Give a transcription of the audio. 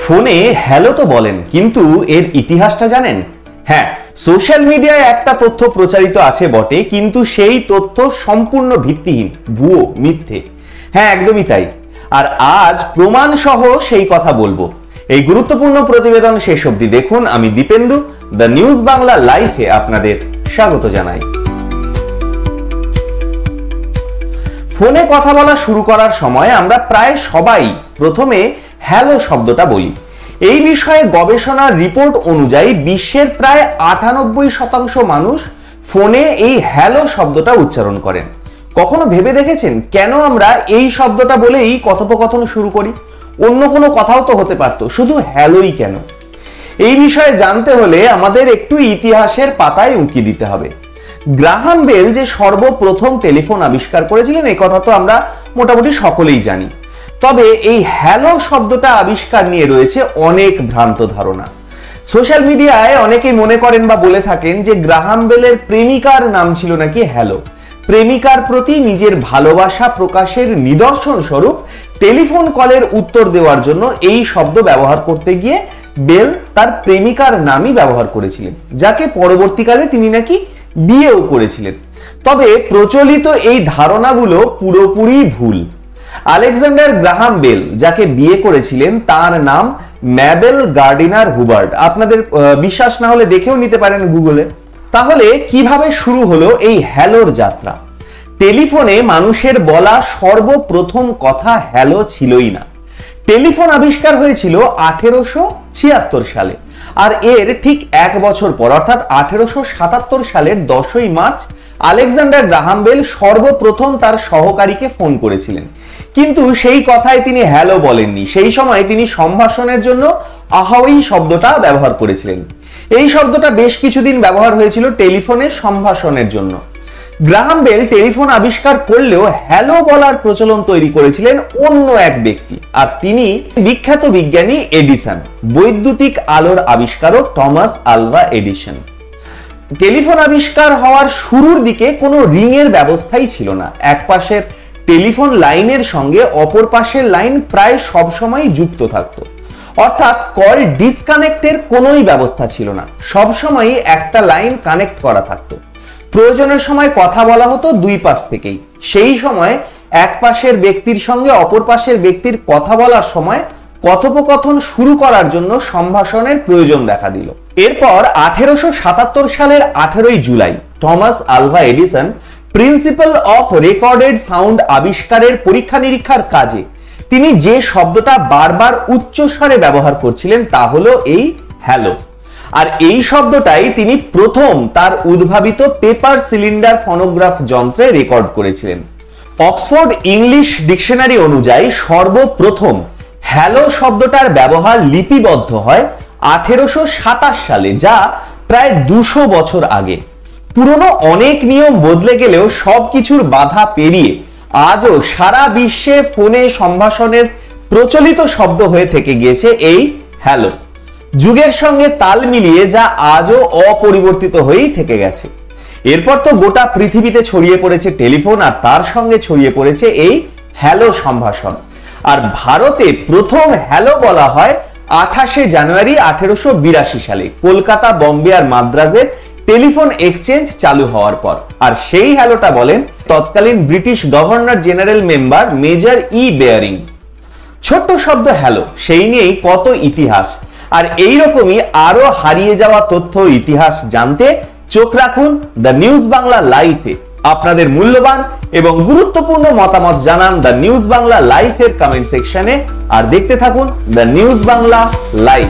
ফোনে হ্যালো তো বলেন, কিন্তু এর ইতিহাসটা জানেন? হ্যাঁ, সোশ্যাল মিডিয়ায় একটা তথ্য প্রচারিত আছে বটে, কিন্তু সেই তথ্য সম্পূর্ণ ভিত্তিহীন, ভুয়ো, মিথ্যে। হ্যাঁ, একদমই তাই। আর আজ প্রমাণ সহ সেই কথা বলবো। এই গুরুত্বপূর্ণ প্রতিবেদন শেষ অবধি দেখুন। আমি দীপেন্দু, দ্য নিউজ বাংলা লাইভে আপনাদের স্বাগত জানাই। ফোনে কথা বলা শুরু করার সময় আমরা প্রায় সবাই প্রথমে হ্যালো শব্দটা বলি। এই বিষয়ে গবেষণার রিপোর্ট অনুযায়ী বিশ্বের প্রায় 98% মানুষ ফোনে এই হ্যালো শব্দটা উচ্চারণ করেন। কখনো ভেবে দেখেছেন কেন আমরা এই শব্দটা বলেই কথোপকথন শুরু করি? অন্য কোনো কথাও তো হতে পারতো, শুধু হ্যালোই কেন? এই বিষয়ে জানতে হলে আমাদের একটু ইতিহাসের পাতায় উঁকি দিতে হবে। গ্রাহাম বেল যে সর্বপ্রথম টেলিফোন আবিষ্কার করেছিলেন এই কথা তো আমরা মোটামুটি সকলেই জানি। তবে এই হ্যালো শব্দটা আবিষ্কার নিয়ে রয়েছে অনেক ভ্রান্ত ধারণা। সোশ্যাল মিডিয়ায় অনেকেই মনে করেন বা বলে থাকেন যে গ্রাহাম বেলের প্রেমিকার নাম ছিল নাকি হ্যালো। প্রেমিকার প্রতি নিজের ভালোবাসা প্রকাশের নিদর্শন স্বরূপ টেলিফোন কলের উত্তর দেওয়ার জন্য এই শব্দ ব্যবহার করতে গিয়ে বেল তার প্রেমিকার নামই ব্যবহার করেছিলেন, যাকে পরবর্তীকালে তিনি নাকি বিয়েও করেছিলেন। তবে প্রচলিত এই ধারণাগুলো পুরোপুরি ভুল। আলেকজান্ডার গ্রাহাম বেল যাকে বিয়ে করেছিলেন তার নাম ম্যাবেল গার্ডিনার হুবার্ট। আপনাদের বিশ্বাস না হলে দেখেও নিতে পারেন গুগলে। তাহলে কিভাবে শুরু হলো এই হ্যালোর যাত্রা? টেলিফোনে মানুষের বলা সর্বপ্রথম কথা হ্যালো ছিলই না। টেলিফোন আবিষ্কার হয়েছিল 1876 সালে। আর এর ঠিক এক বছর পর অর্থাৎ 1877 সালের 10ই মার্চ আলেকজান্ডার গ্রাহাম বেল সর্বপ্রথম তার সহকারীকে ফোন করেছিলেন। কিন্তু সেই কথায় তিনি হ্যালো বলেননি। সেই সময় তিনি সম্ভাষণের জন্য আহাওয়াই শব্দটা ব্যবহার করেছিলেন। এই শব্দটা বেশ কিছুদিন ব্যবহার হয়েছিল টেলিফোনে সম্ভাষণের জন্য। গ্রাহাম বেল টেলিফোন আবিষ্কার করলেও হ্যালো বলার প্রচলন তৈরি করেছিলেন অন্য এক ব্যক্তি, আর তিনি বিখ্যাত বিজ্ঞানী এডিসন, বৈদ্যুতিক আলোর আবিষ্কারক টমাস আলভা এডিসন। টেলিফোন আবিষ্কার হওয়ার শুরুর দিকে কোনো রিং এর ব্যবস্থাই ছিল না। এক পাশের টেলিফোন লাইনের সঙ্গে অপর পাশের লাইন প্রায় সবসময় যুক্ত থাকতো, অর্থাৎ কল ডিসকানেক্টের কোনোই ব্যবস্থা ছিল না। সবসময় একটা লাইন কানেক্ট করা থাকতো। প্রয়োজনের সময় কথা বলা হতো দুই পাশ থেকেই। সেই সময় এক পাশের ব্যক্তির সঙ্গে অপর পাশের ব্যক্তির কথা বলার সময় কথোপকথন শুরু করার জন্য সম্ভাষণের প্রয়োজন দেখা দিল। এরপর 1877 সালের 18ই জুলাই Thomas Alva Edison principle of recorded sound আবিষ্কারের পরীক্ষা নিরীক্ষার কাজে তিনি যে শব্দটা বারবার উচ্চস্বরে ব্যবহার করছিলেন তা হলো এই হ্যালো। আর এই শব্দটাই তিনি প্রথম তার উদ্ভাবিত পেপার সিলিন্ডার ফোনোগ্রাফ যন্ত্রে রেকর্ড করেছিলেন। অক্সফোর্ড ইংলিশ ডিকশনারি অনুযায়ী সর্বপ্রথম হ্যালো শব্দটার ব্যবহার লিপিবদ্ধ হয় 1827 সালে, যা প্রায় 200 বছর আগে। পুরনো অনেক নিয়ম বদলে গেলেও সবকিছুর বাধা পেরিয়ে আজও সারা বিশ্বে ফোনে সম্ভাষণের প্রচলিত শব্দ হয়ে থেকে গিয়েছে এই হ্যালো, যুগের সঙ্গে তাল মিলিয়ে যা আজও অপরিবর্তিত হয়েই থেকে গেছে। এরপর তো গোটা পৃথিবীতে ছড়িয়ে পড়েছে টেলিফোন, আর তার সঙ্গে ছড়িয়ে পড়েছে এই হ্যালো সম্ভাষণ। আর ভারতে প্রথম হ্যালো বলা হয় 28শে জানুয়ারি 1882 সালে কলকাতা, বম্বে আর মাদ্রাজের টেলিফোন এক্সচেঞ্জ চালু হওয়ার পর। আর সেই হ্যালোটা বলেন তৎকালীন British governor general member major ই বেয়ারিং। ছোট্ট শব্দ হ্যালো, সেই নিয়েই কত ইতিহাস। আর এইরকমই আরো হারিয়ে যাওয়া তথ্য ইতিহাস জানতে চোখ রাখুন দ্য নিউজ বাংলা লাইভে। আপনাদের মূল্যবান এবং গুরুত্বপূর্ণ মতামত জানান দ্য নিউজ বাংলা লাইভের কমেন্ট সেকশনে। আর দেখতে থাকুন দ্য নিউজ বাংলা লাইভ।